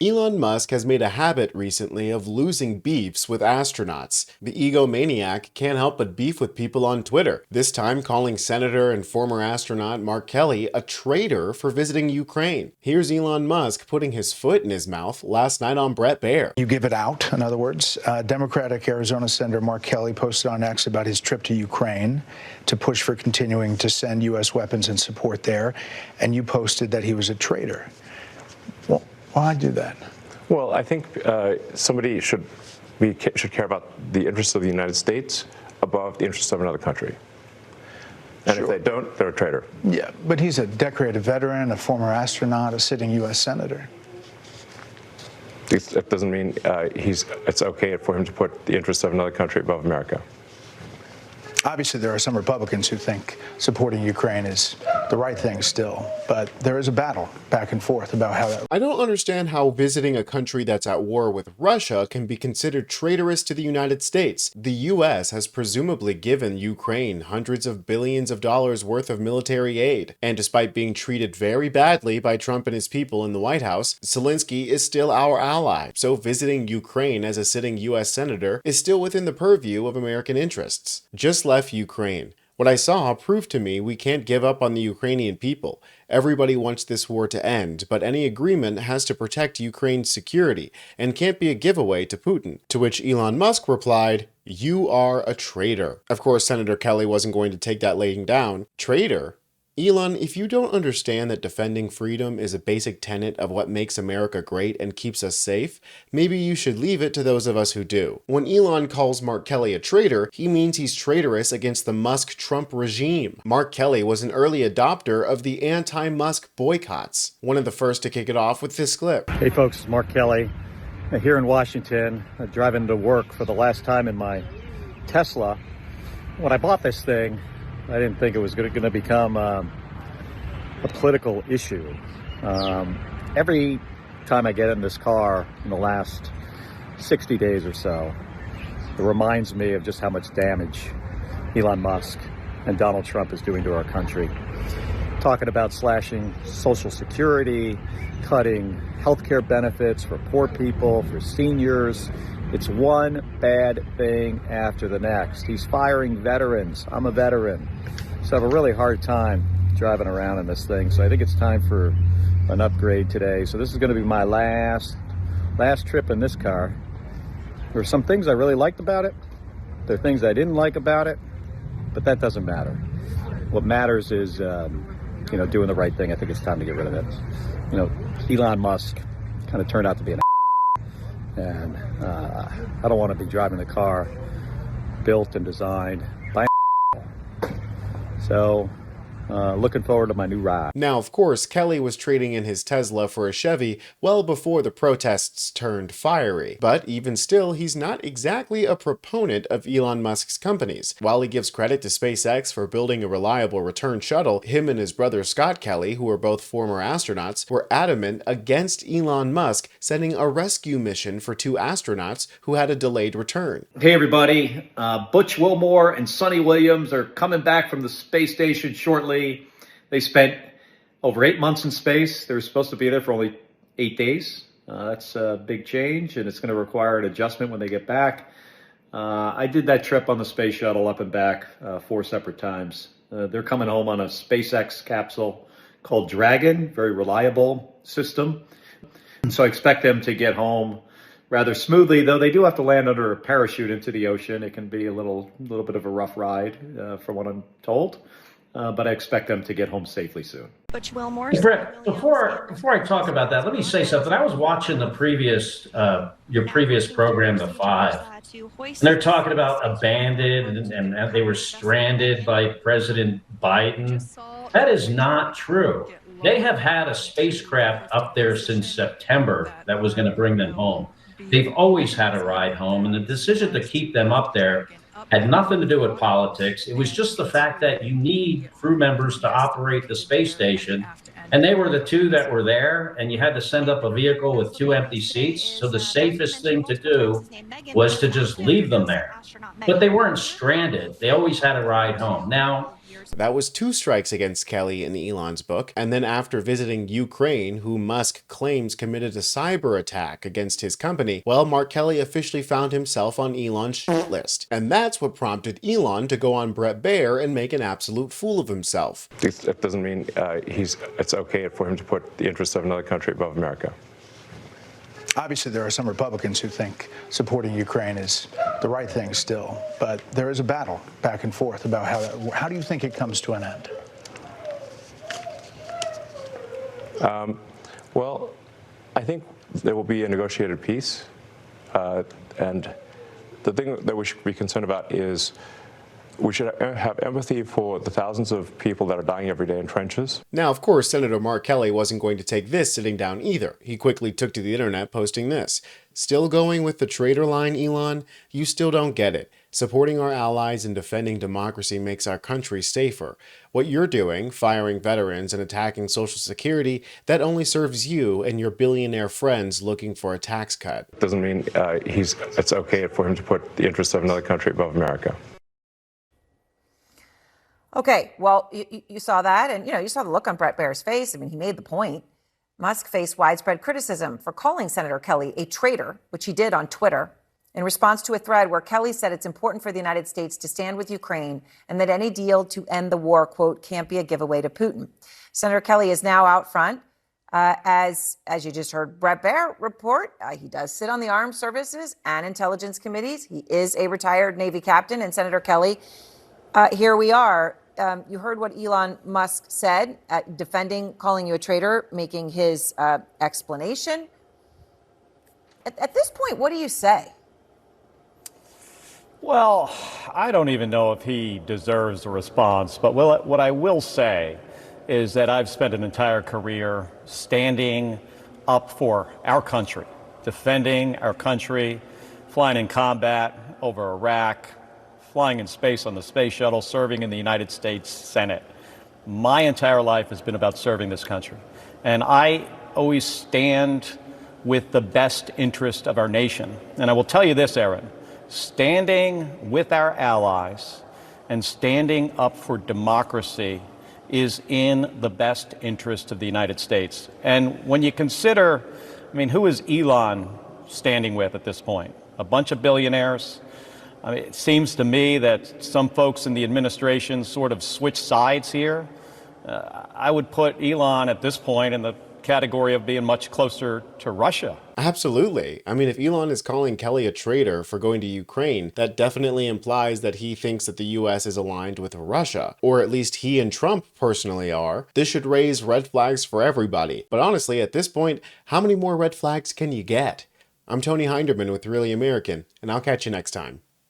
Elon Musk has made a habit recently of losing beefs with astronauts. The egomaniac can't help but beef with people on Twitter, this time calling Senator and former astronaut Mark Kelly a traitor for visiting Ukraine. Here's Elon Musk putting his foot in his mouth last night on Bret Baier. You give it out, in other words. Democratic Arizona Senator Mark Kelly posted on X about his trip to Ukraine to push for continuing to send U.S. weapons and support there, and you posted that he was a traitor. Well, why do that? Well, I think somebody should care about the interests of the United States above the interests of another country. And If they don't, they're a traitor. Yeah, but he's a decorated veteran, a former astronaut, a sitting U.S. senator. It doesn't mean it's okay for him to put the interests of another country above America. Obviously, there are some Republicans who think supporting Ukraine is the right thing still, but there is a battle back and forth about how that... I don't understand how visiting a country that's at war with Russia can be considered traitorous to the United States. The U.S. has presumably given Ukraine hundreds of billions of dollars worth of military aid, and despite being treated very badly by Trump and his people in the White House, Zelensky is still our ally, so visiting Ukraine as a sitting U.S. senator is still within the purview of American interests. Just left Ukraine. What I saw proved to me we can't give up on the Ukrainian people. Everybody wants this war to end, but any agreement has to protect Ukraine's security and can't be a giveaway to Putin. To which Elon Musk replied, "You are a traitor." Of course, Senator Kelly wasn't going to take that laying down. Traitor? Elon, if you don't understand that defending freedom is a basic tenet of what makes America great and keeps us safe, maybe you should leave it to those of us who do. When Elon calls Mark Kelly a traitor, he means he's traitorous against the Musk-Trump regime. Mark Kelly was an early adopter of the anti-Musk boycotts, one of the first to kick it off with this clip. Hey folks, it's Mark Kelly here in Washington, driving to work for the last time in my Tesla. When I bought this thing, I didn't think it was going to become a political issue. Every time I get in this car in the last 60 days or so, it reminds me of just how much damage Elon Musk and Donald Trump is doing to our country. Talking about slashing Social Security, cutting healthcare benefits for poor people, for seniors. It's one bad thing after the next. He's firing veterans. I'm a veteran, so I have a really hard time driving around in this thing. So I think it's time for an upgrade today. So this is going to be my last trip in this car. There are some things I really liked about it. There are things I didn't like about it, but that doesn't matter. What matters is, doing the right thing. I think it's time to get rid of it. Elon Musk kind of turned out to be an and I don't want to be driving a car built and designed by so looking forward to my new ride. Now, of course, Kelly was trading in his Tesla for a Chevy well before the protests turned fiery. But even still, he's not exactly a proponent of Elon Musk's companies. While he gives credit to SpaceX for building a reliable return shuttle, him and his brother Scott Kelly, who are both former astronauts, were adamant against Elon Musk sending a rescue mission for 2 astronauts who had a delayed return. Hey everybody, Butch Wilmore and Sonny Williams are coming back from the space station shortly. They spent over 8 months in space. They were supposed to be there for only 8 days. That's a big change, and it's going to require an adjustment when they get back. I did that trip on the space shuttle up and back 4 separate times. They're coming home on a SpaceX capsule called Dragon, very reliable system. And so I expect them to get home rather smoothly, though they do have to land under a parachute into the ocean. It can be a little bit of a rough ride, from what I'm told. But I expect them to get home safely soon. Butch Wilmore. Brett, before I talk about that, let me say something. I was watching the your previous program, The Five, and they're talking about abandoned and they were stranded by President Biden. That is not true. They have had a spacecraft up there since September that was going to bring them home. They've always had a ride home, and the decision to keep them up there had nothing to do with politics. It was just the fact that you need crew members to operate the space station. And they were the 2 that were there, and you had to send up a vehicle with 2 empty seats. So the safest thing to do was to just leave them there. But they weren't stranded. They always had a ride home. Now, That was 2 strikes against Kelly in Elon's book, and then after visiting Ukraine, who Musk claims committed a cyber attack against his company, well, Mark Kelly officially found himself on Elon's shit list. And that's what prompted Elon to go on Bret Baier and make an absolute fool of himself. It doesn't mean it's okay for him to put the interests of another country above America. Obviously, there are some Republicans who think supporting Ukraine is the right thing still, but there is a battle back and forth about how do you think it comes to an end? Well, I think there will be a negotiated peace, and the thing that we should be concerned about is we should have empathy for the thousands of people that are dying every day in trenches. Now, of course, Senator Mark Kelly wasn't going to take this sitting down either. He quickly took to the internet posting this. Still going with the traitor line, Elon? You still don't get it. Supporting our allies and defending democracy makes our country safer. What you're doing, firing veterans and attacking Social Security, that only serves you and your billionaire friends looking for a tax cut. It doesn't mean it's okay for him to put the interests of another country above America. Okay, well, you saw that, and you saw the look on Bret Baier's face. I mean, he made the point. Musk faced widespread criticism for calling Senator Kelly a traitor, which he did on Twitter, in response to a thread where Kelly said it's important for the United States to stand with Ukraine and that any deal to end the war, quote, can't be a giveaway to Putin. Senator Kelly is now out front. As you just heard Bret Baier report, he does sit on the Armed Services and Intelligence Committees. He is a retired Navy captain. And Senator Kelly, here we are. You heard what Elon Musk said, defending, calling you a traitor, making his explanation. At this point, what do you say? Well, I don't even know if he deserves a response, but what I will say is that I've spent an entire career standing up for our country, defending our country, flying in combat over Iraq, flying in space on the space shuttle, serving in the United States Senate. My entire life has been about serving this country. And I always stand with the best interest of our nation. And I will tell you this, Aaron, standing with our allies and standing up for democracy is in the best interest of the United States. And when you consider, who is Elon standing with at this point? A bunch of billionaires? It seems to me that some folks in the administration sort of switch sides here. I would put Elon at this point in the category of being much closer to Russia. Absolutely. If Elon is calling Kelly a traitor for going to Ukraine, that definitely implies that he thinks that the U.S. is aligned with Russia, or at least he and Trump personally are. This should raise red flags for everybody. But honestly, at this point, how many more red flags can you get? I'm Tony Hinderman with Really American, and I'll catch you next time.